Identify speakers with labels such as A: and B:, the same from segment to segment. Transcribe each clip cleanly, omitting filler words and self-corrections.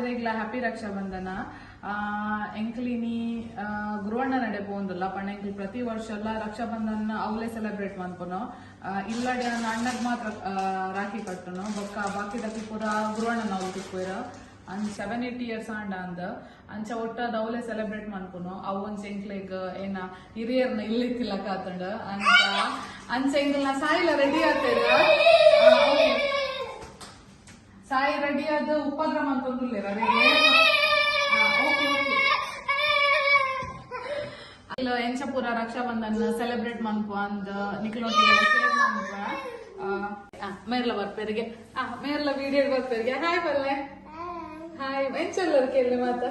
A: ಆಚೆರೆಗ್ಲ happy Raksha Bandhan. ಎಂಕ್ಲಿನಿ ಗುರುವಣ್ಣ ನಡೆ ಪೋಂದುಲ್ಲ ಪಂಡ ಎಂಕ್ಲಿ ಪ್ರತಿ ವರ್ಷ ಎಲ್ಲ ರಕ್ಷಾ ಬಂಧನ ಅವಲೇ ಸೆಲೆಬ್ರೇಟ್ ಮಾಡ್ಕೊನೋ. ಇಲ್ಲಡೆ ನನ್ನ ಅಣ್ಣಗ್ ಮಾತ್ರ ರಾಖಿ ಕಟ್ಟುನು ಬೊಕ್ಕ ಬಾಕಿ ದಕ್ಕಿ ಪೂರ ಗುರುವಣ್ಣನ ಅವ್ಲು ತಿಕ್ಕೋಯ್ರ. ಅಂದ್ 7-8 years ಆಂಡ ಅಂದ ಅಂಚ ಒಟ್ಟದ ಅವಲೇ ಸೆಲೆಬ್ರೇಟ್ ಮಾಡ್ಕೊನು. ಅವು ಒಂದ್ ಎಂಕ್ಲೆಗ್ ಏನ ಹಿರಿಯರ್ನ ಇಲ್ಲಿಕ್ಕಿಲ್ಲಕ ಆತಂಡ ಅಂಚ ಎಂಕ್ಲ ಸಾಯಿಲ ರೆಡಿ ಆಗ್ತೇರ. ಸಾಯಿ ರೆಡಿ ಆದ ಉಪಕ್ರಮ ಅಂತ ಒಂದಿಲ್ಲ ಇಲ್ಲ ಎಂಚ ಪೂರ ರಕ್ಷಾ ಬಂಧನ ಸೆಲೆಬ್ರೇಟ್ ಮಾಡ್ಕೊ ಅಂದ ನಿಖಲೊಟ್ಟಿಗೆಲ್ಲ ಶೇರ್ ಮಾಡ್ಕೊ. ಮೇರ್ಲ ಬರ್ಪೇರಿಗೆ ಮೇರ್ಲ ವಿಡಿಯೋ ಬರ್ಪೇರಿಗೆ ಹಾಯ್ ಬಲ್ಲೆ ಹಾಯ್ ಎಂಚೆಲ್ಲರು ಕೇಳಿ ಮಾತ.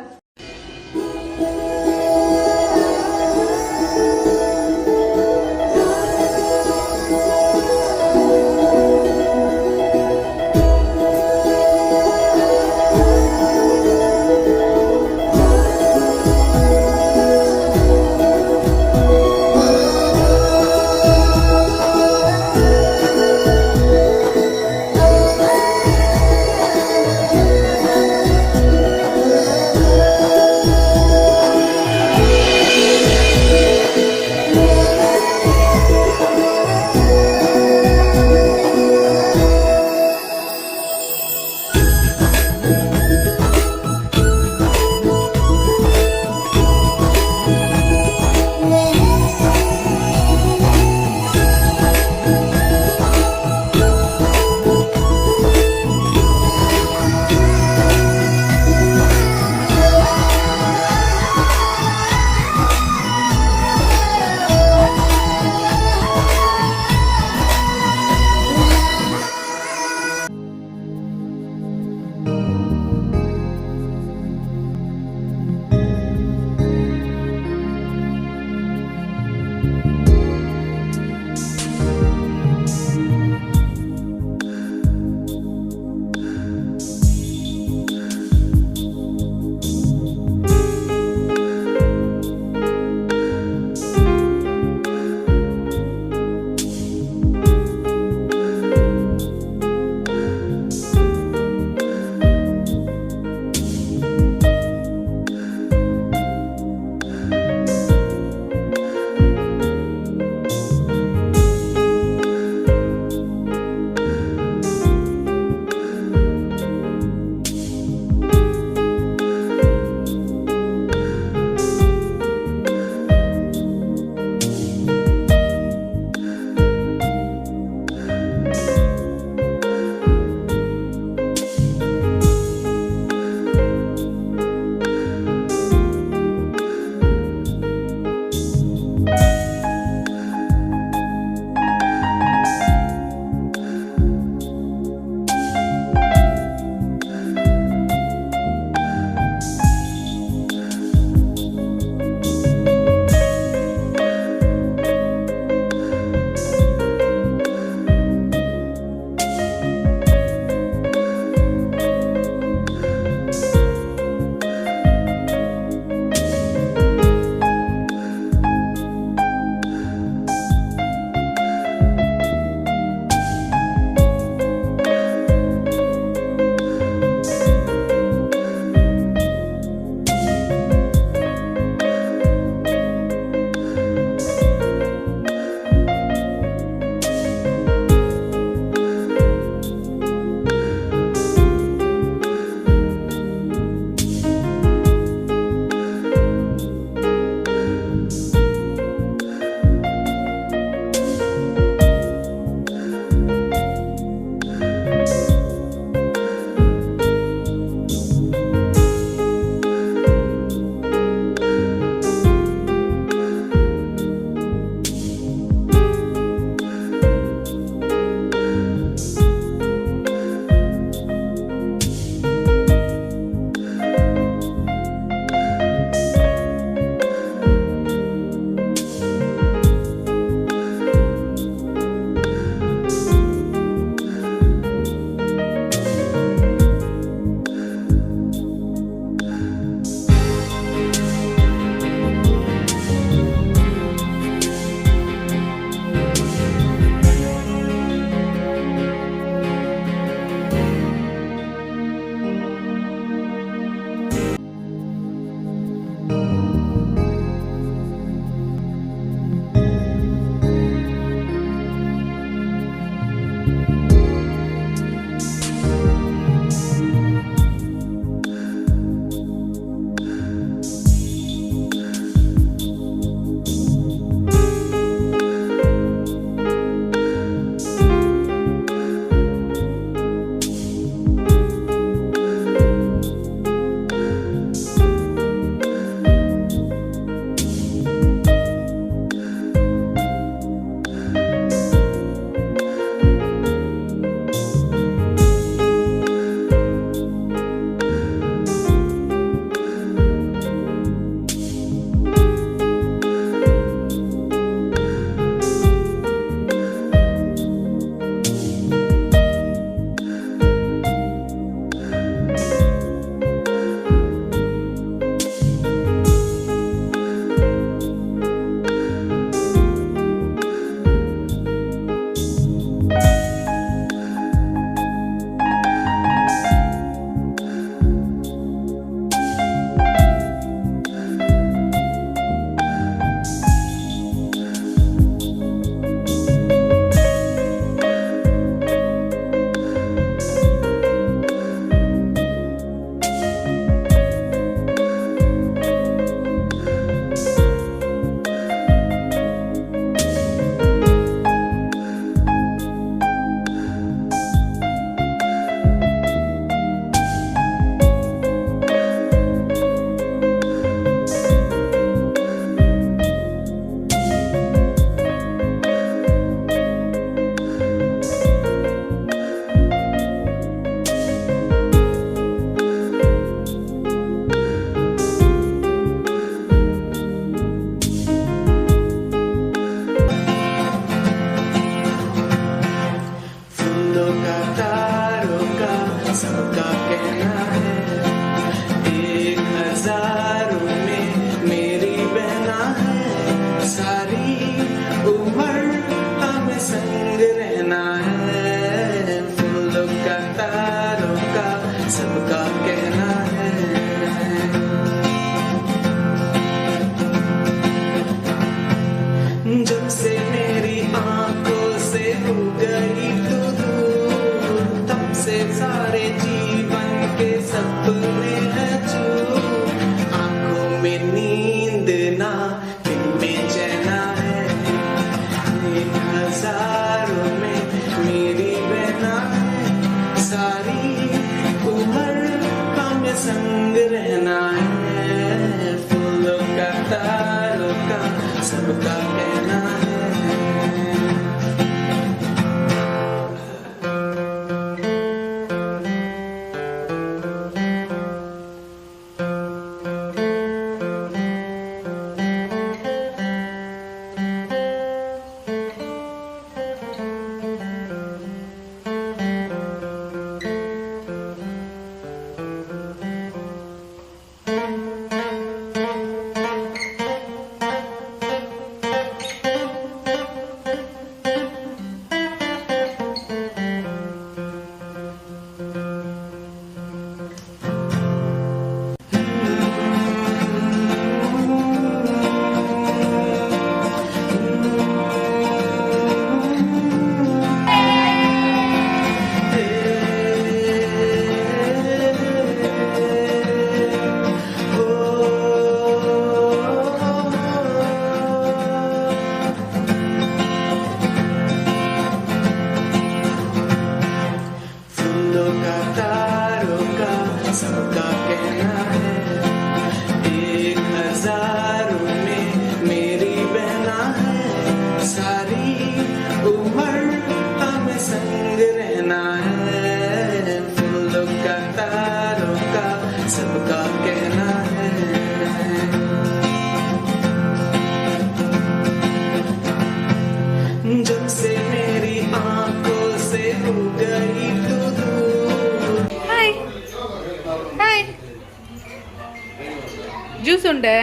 A: ಜ್ಯೂಸ್ ಉಂಡೆ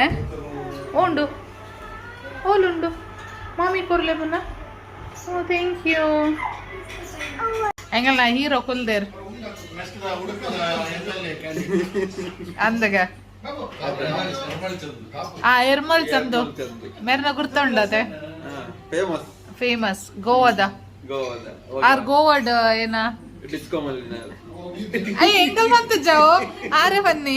A: ಉಂಡು ಓಲುಂಡು ಮಾಮಿ ಕೊರ್ಲೆ ಪುನಃ ಓ ಥ್ಯಾಂಕ್ ಯು ಎಂಗಲ್ ನಾ ಹೀರೋ ಕುಲ್ದೇರ್ ಅಂದಗ ಎರ್ಮಲ್ ಚಂದು ಮೇರ್ನ ಗುರ್ತುಂಡತೆ ಫೇಮಸ್ ಗೋವಾದ ಆರ್ ಗೋವಾಡ್ ಏನ ಅಯ್ಯ ಎಂಗಲ್ ಬಂತ ಜಾವು ಆರೆ ಬನ್ನಿ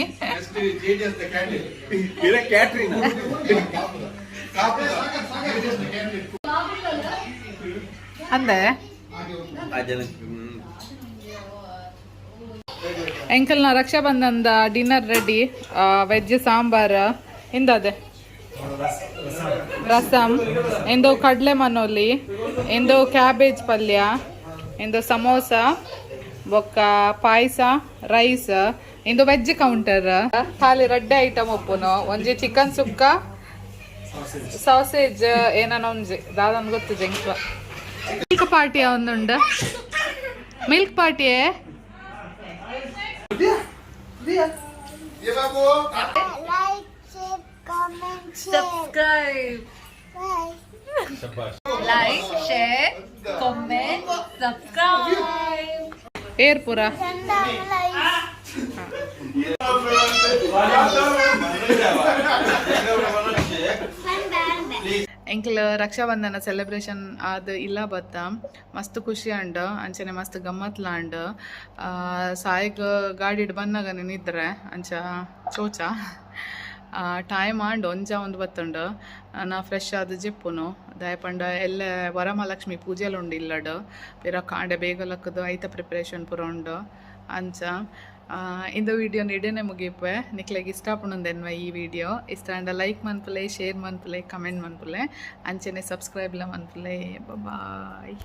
A: ಅಂದೆ ಎಂಕಲ್ನ ರಕ್ಷಾ ಬಂಧನದ ಡಿನ್ನರ್ ರೆಡಿ ವೆಜ್ ಸಾಂಬಾರ್ ಇಂದದೆ ರಸಂ ಎಂದು ಕಡಲೆ ಮನೋಲಿ ಎಂದು ಕ್ಯಾಬೇಜ್ ಪಲ್ಯ ಎಂದು ಸಮೋಸ ಬೊಕ್ಕ ಪಾಯಸ ರೈಸ್ ಇಂದು ವೆಜ್ ಕೌಂಟರ್ ಖಾಲಿ ರಡ್ಡೆ ಐಟಮ್ ಒಪ್ಪುನು ಒಂಜಿ ಚಿಕನ್ ಸುಕ್ಕ ಸಾಸೇಜ್ ಏನನ ಒಂಜಿ ದಾದನ್ ಗೊತ್ತು ಜಂಕ್ ಮಿಲ್ಕ್ ಪಾರ್ಟಿ ಒಂದುಂಡು ಮಿಲ್ಕ್ ಪಾರ್ಟಿಯೇ subscribe like share comment subscribe ಏರ್ಪುರ ಎಂಕ್ಲ ರಕ್ಷಾಬಂಧನ ಸೆಲೆಬ್ರೇಷನ್ ಆದ್ ಇಲ್ಲ ಬತ್ತ ಮಸ್ತ್ ಖುಷಿ ಅಂಡ್ ಅಂಚನೆ ಮಸ್ತ್ ಗಮ್ಮತ್ಲಾಂಡ್ ಸಾಯಿಗ್ ಗಾಡಿಡ್ ಬಂದಾಗನೆ ನಿದ್ರೆ ಅಂಚ ಚೋಚ ಟೈಮ್ ಆಂಡ್ ಒಂಜ ಒಂದು ಬತ್ತುಂಡು ನಾ ಫ್ರೆಶ್ ಆದ ಜಿಪ್ಪುನು ದಯಪಂಡ ಎಲ್ಲ ವರಮಹಾಲಕ್ಷ್ಮಿ ಪೂಜೆಲು ಉಂಡು ಇಲ್ಲಡ್ ಪಿರ ಕಾಂಡೆ ಬೇಗಲಕ್ಕದು ಐತ ಪ್ರಿಪರೇಷನ್ ಪೂರ ಉಂಡು ಅಂಚ ಇಂದು ವಿಡಿಯೋ ಇಡೇನೆ ಮುಗಿಪೆ ನಿಕ್ಲೆಗ್ ಇಷ್ಟ ಪುಣಂದೆನ್ವ ಈ ವಿಡಿಯೋ ಇಷ್ಟ ಅಂಡ ಲೈಕ್ ಮನ್ಪುಲೆ ಶೇರ್ ಮನ್ಪುಲೆ ಕಮೆಂಟ್ ಮನ್ಪುಲೆ ಅಂಚನೆ ಸಬ್ಸ್ಕ್ರೈಬ್ಲ ಮನ್ಪುಲೆ ಬಾಯ್